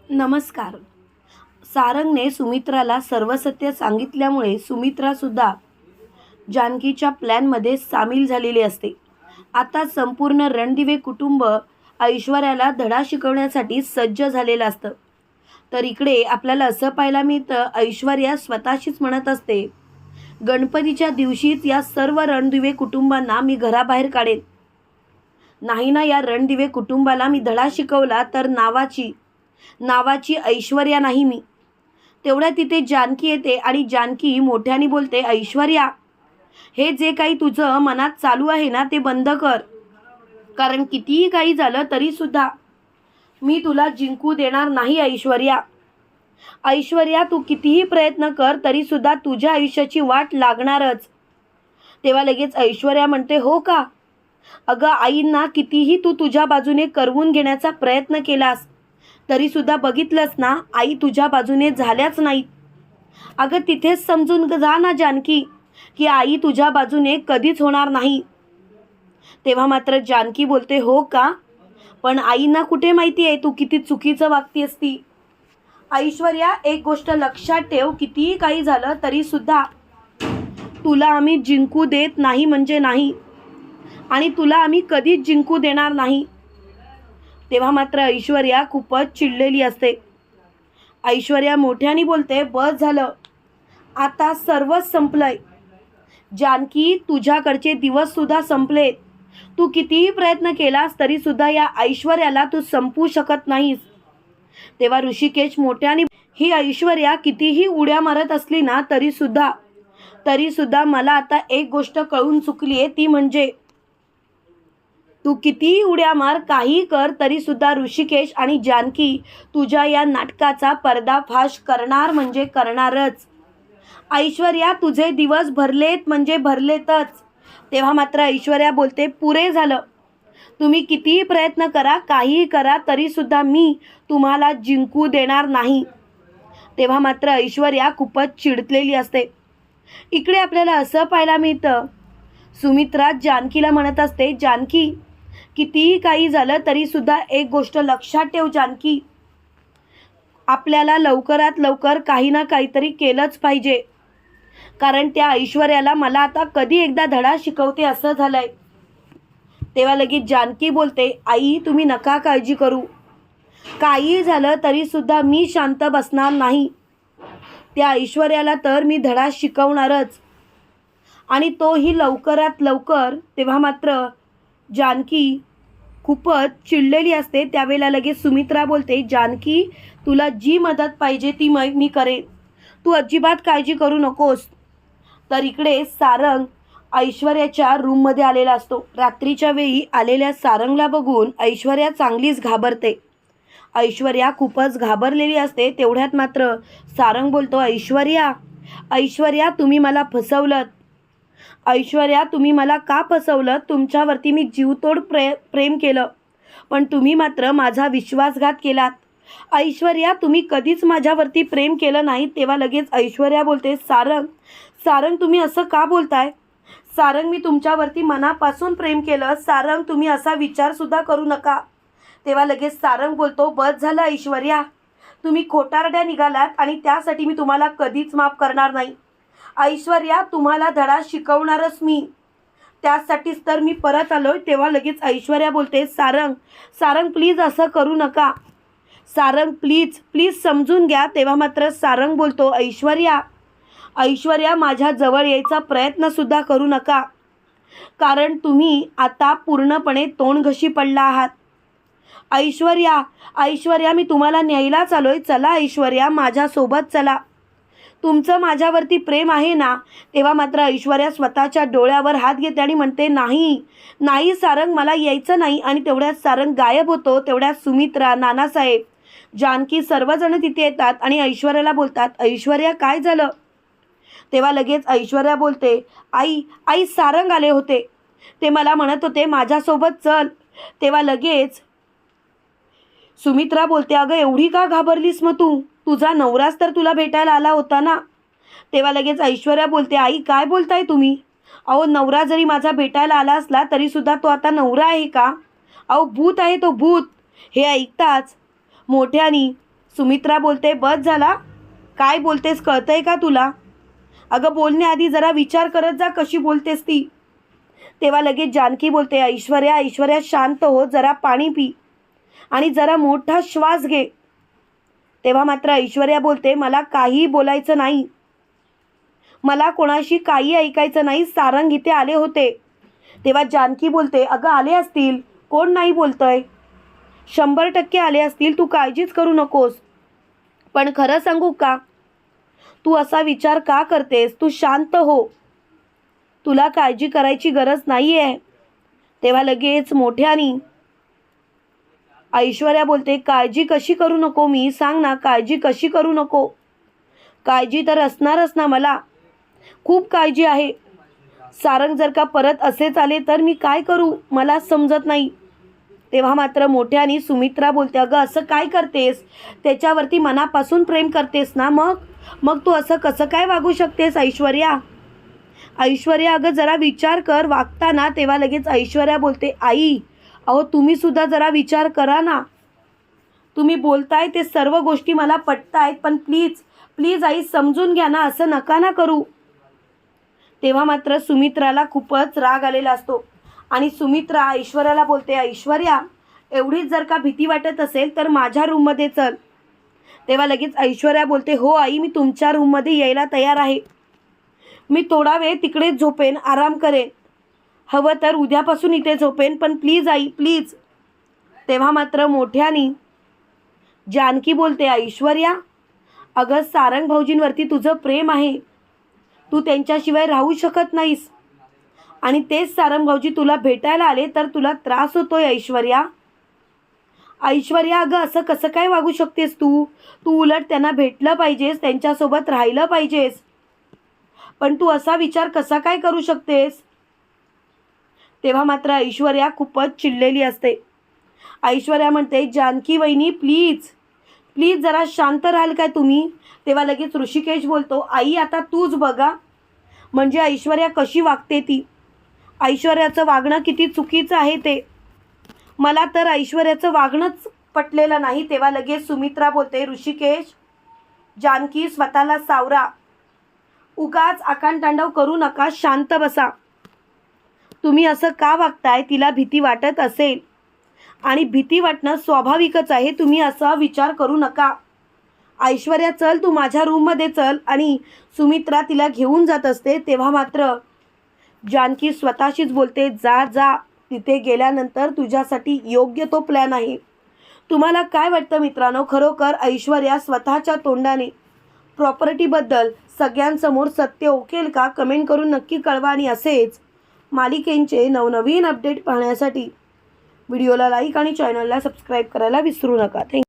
नमस्कार. सारंगने सुमित्राला सर्व सत्य सांगितल्यामुळे सुमित्रासुद्धा जानकीच्या प्लॅनमध्ये सामील झालेली असते. आता संपूर्ण रणदिवे कुटुंब ऐश्वर्याला धडा शिकवण्यासाठी सज्ज झालेलं असतं. तर इकडे आपल्याला असं पाहायला मिळतं, ऐश्वर्या स्वतःशीच म्हणत असते, गणपतीच्या दिवशीच या सर्व रणदिवे कुटुंबांना मी घराबाहेर काढेन. नाही ना, या रणदिवे कुटुंबाला मी धडा शिकवला तर नावाची ऐश्वर्या नाही मी. तेवढ्या तिथे जानकी येते आणि जानकी मोठ्याने बोलते, ऐश्वर्या, हे जे काही तुझं मनात चालू आहे ना ते बंद कर. कारण कितीही काही झालं तरीसुद्धा मी तुला जिंकू देणार नाही ऐश्वर्या. ऐश्वर्या, तू कितीही प्रयत्न कर तरीसुद्धा तुझ्या आयुष्याची वाट लागणारच. तेव्हा लगेच ऐश्वर्या म्हणते, हो का? अगं आईंना कितीही तू तुझ्या बाजूने करवून घेण्याचा प्रयत्न केलास तरीसुद्धा बघितलंस ना, आई तुझ्या बाजूने झाल्याच नाहीत. अगं तिथेच समजून जा ना जानकी, की आई तुझ्या बाजूने कधीच होणार नाही. तेव्हा मात्र जानकी बोलते, हो का? पण आईंना कुठे माहिती आहे तू किती चुकीचं वागती असती. ऐश्वर्या, एक गोष्ट लक्षात ठेव, कितीही काही झालं तरीसुद्धा तुला आम्ही जिंकू देत नाही म्हणजे नाही, आणि तुला आम्ही कधीच जिंकू देणार नाही. तेव्हा मात्र ऐश्वर्या खूपच चिडलेली असते. ऐश्वर्या मोठ्याने बोलते, बस झालं, आता सर्वच संपलंय. जानकी, तुझ्याकडचे दिवससुद्धा संपलेत. तू कितीही प्रयत्न केलास तरीसुद्धा या ऐश्वर्याला तू संपवू शकत नाहीस. तेव्हा ऋषिकेश मोठ्याने, ही ऐश्वर्या कितीही उड्या मारत असली ना तरीसुद्धा मला आता एक गोष्ट कळून चुकली आहे, ती म्हणजे तू कितीही उड्या मार, काही कर तरीसुद्धा ऋषिकेश आणि जानकी तुझ्या या नाटकाचा पर्दाफाश करणार म्हणजे करणारच. ऐश्वर्या, तुझे दिवस भरलेत म्हणजे भरलेतच. तेव्हा मात्र ऐश्वर्या बोलते, पुरे झालं. तुम्ही कितीही प्रयत्न करा, काहीही करा तरीसुद्धा मी तुम्हाला जिंकू देणार नाही. तेव्हा मात्र ऐश्वर्या खूपच चिडलेली असते. इकडे आपल्याला असं पाहायला मिळतं, सुमित्रा जानकीला म्हणत असते, जानकी, कितीही काही झालं तरीसुद्धा एक गोष्ट लक्षात ठेव जानकी, आपल्याला लवकरात लवकर काही ना काहीतरी केलंच पाहिजे. कारण त्या ऐश्वर्याला मला आता कधी एकदा धडा शिकवते असं झालंय. तेव्हा लगेच जानकी बोलते, आई तुम्ही नका काळजी करू, काही झालं तरीसुद्धा मी शांत बसणार नाही. त्या ऐश्वर्याला तर मी धडा शिकवणारच, आणि तोही लवकरात लवकर. तेव्हा मात्र जानकी खूपच चिडलेली असते. त्यावेळेला लगेच सुमित्रा बोलते, जानकी, तुला जी मदत पाहिजे ती मी करेन, तू अजिबात काळजी करू नकोस. तर इकडे सारंग ऐश्वर्याच्या रूममध्ये आलेला असतो. रात्रीच्या वेळी आलेल्या सारंगला बघून ऐश्वर्या चांगलीच घाबरते. ऐश्वर्या खूपच घाबरलेली असते. तेवढ्यात मात्र सारंग बोलतो, ऐश्वर्या, तुम्ही मला फसवलं. ऐश्वर्या, तुम्ही मला का फसवलं? तुमच्यावरती मी जीवतोड प्रेम केलं, पण तुम्ही मात्र माझा विश्वासघात केलात. ऐश्वर्या, तुम्ही कधीच माझ्यावरती प्रेम केलं नाही. तेव्हा लगेच ऐश्वर्या बोलते, सारंग, तुम्ही असं का बोलताय? सारंग, मी तुमच्यावरती मनापासून प्रेम केलं. सारंग, तुम्ही असा विचारसुद्धा करू नका. तेव्हा लगेच सारंग बोलतो, बस झालं ऐश्वर्या, तुम्ही खोटारड्या निघालात आणि त्यासाठी मी तुम्हाला कधीच माफ करणार नाही. ऐश्वर्या, तुम्हाला धडा शिकवणारच मी, त्यासाठीच तर मी परत आलोय. तेव्हा लगेच ऐश्वर्या बोलते, सारंग प्लीज असं करू नका. सारंग, प्लीज समजून घ्या. तेव्हा मात्र सारंग बोलतो, ऐश्वर्या, माझ्या जवळ यायचा प्रयत्नसुद्धा करू नका, कारण तुम्ही आता पूर्णपणे तोंडघशी पडला आहात. ऐश्वर्या, मी तुम्हाला न्यायलाच आलोय. चला ऐश्वर्या, माझ्यासोबत चला. तुमचं माझ्यावरती प्रेम आहे ना? तेव्हा मात्र ऐश्वर्या स्वतःच्या डोळ्यावर हात घेते आणि म्हणते, नाही सारंग, मला यायचं नाही. आणि तेवढ्यात सारंग गायब होतो. तेवढ्यात सुमित्रा, नानासाहेब, जानकी सर्वजण तिथे येतात आणि ऐश्वर्याला बोलतात, ऐश्वर्या, काय झालं? तेव्हा लगेच ऐश्वर्या बोलते, आई सारंग आले होते, ते मला म्हणत होते माझ्यासोबत चल. तेव्हा लगेच सुमित्रा बोलते, अगं एवढी का घाबरलीस मग तू? तुझा नवराच तर तुला भेटायला आला होता ना. तेव्हा लगेच ऐश्वर्या बोलते, आई काय बोलताय तुम्ही? अहो, नवरा जरी माझा भेटायला आला असला तरीसुद्धा तो आता नवरा आहे का? अहो, भूत आहे तो, भूत. हे ऐकताच मोठ्यानी सुमित्रा बोलते, बस झाला, काय बोलतेस कळतंय का तुला? अगं बोलण्याआधी जरा विचार करत जा कशी बोलतेस ती. तेव्हा लगेच जानकी बोलते, ऐश्वर्या ऐश्वर्या शांत हो, जरा पाणी पी आणि जरा मोठा श्वास घे. तेव्हा मात्र ऐश्वर्या बोलते, मला काही बोलायचं नाही, मला कोणाशी काही ऐकायचं नाही, सारंग इथे आले होते. तेव्हा जानकी बोलते, अगं आले असतील, कोण नाही बोलतंय, 100% आले असतील, तू काळजीच करू नकोस. पण खरं सांगू का, तू असा विचार का करतेस? तू शांत हो, तुला काळजी करायची गरज नाही आहे. तेव्हा लगेच मोठ्यानी ऐश्वर्या बोलते, काळजी कशी करू नको मी, सांग ना, काळजी कशी करू नको? काळजी तर असणारच ना, मला खूप काळजी आहे. सारंग जर का परत असेच आले तर मी काय करू, मला समजत नाही. तेव्हा मात्र मोठ्यानी सुमित्रा बोलते, अगं असं काय करतेस, त्याच्यावरती मनापासून प्रेम करतेस ना, मग तू असं कसं काय वागू शकतेस ऐश्वर्या? ऐश्वर्या अगं जरा विचार कर वागताना. तेव्हा लगेच ऐश्वर्या बोलते, आई अहो तुम्ही सुद्धा जरा विचार करा ना, तुम्ही बोलताय ते सर्व गोष्टी मला पटतायत, पण प्लीज प्लीज आई समजून घ्या ना, असं नका ना करू. तेव्हा मात्र सुमित्राला खूपच राग आलेला असतो आणि सुमित्रा ऐश्वर्याला बोलते, ऐश्वर्या एवढीच जर का भीती वाटत असेल तर माझ्या रूममध्ये चल. तेव्हा लगेच ऐश्वर्या बोलते, हो आई मी तुमच्या रूममध्ये यायला तयार आहे, मी थोडा वेळ तिकडेच झोपेन, आराम करेन, हवं तर उद्यापासून इथे झोपेन, पण प्लीज आई प्लीज. तेव्हा मात्र मोठ्यानी जानकी बोलते, ऐश्वर्या अगं सारंग भाऊजींवरती तुझं प्रेम आहे, तू त्यांच्याशिवाय राहू शकत नाहीस आणि तेच सारंग भाऊजी तुला भेटायला आले तर तुला त्रास होतोय ऐश्वर्या. ऐश्वर्या अगं असं कसं काय वागू शकतेस तू उलट त्यांना भेटलं पाहिजेस, त्यांच्यासोबत राहिलं पाहिजेस, पण तू असा विचार कसा काय करू शकतेस? तेव्हा मात्र ऐश्वर्या खूपच चिडलेली असते. ऐश्वर्या म्हणते, जानकी वहिनी प्लीज प्लीज जरा शांत राहाल काय तुम्ही? तेव्हा लगेच ऋषिकेश बोलतो, आई आता तूच बघा, म्हणजे ऐश्वर्या कशी वागते ती, ऐश्वर्याचं वागणं किती चुकीचं आहे ते, मला तर ऐश्वर्याचं वागणंच पटलेलं नाही. तेव्हा लगेच सुमित्रा बोलते, ऋषिकेश जानकी स्वतःला सावरा, उगाच आकांतांडव करू नका, शांत बसा. तुम्ही असं का वागताय? तिला भीती वाटत असेल आणि भीती वाटणं स्वाभाविकच आहे, तुम्ही असा विचार करू नका. ऐश्वर्या चल तू माझ्या रूममध्ये चल. आणि सुमित्रा तिला घेऊन जात असते. तेव्हा मात्र जानकी स्वतःशीच बोलते, जा जा, तिथे गेल्यानंतर तुझ्यासाठी योग्य तो प्लॅन आहे. तुम्हाला काय वाटतं मित्रांनो, खरोखर ऐश्वर्या स्वतःच्या तोंडाने प्रॉपर्टीबद्दल सगळ्यांसमोर सत्य ओकेल का? कमेंट करून नक्की कळवा. आणि असेच मालिकेंचे नवनवीन अपडेट पाहण्यासाठी व्हिडिओला लाईक आणि चॅनलला सबस्क्राईब करायला विसरू नका. थँक्यू.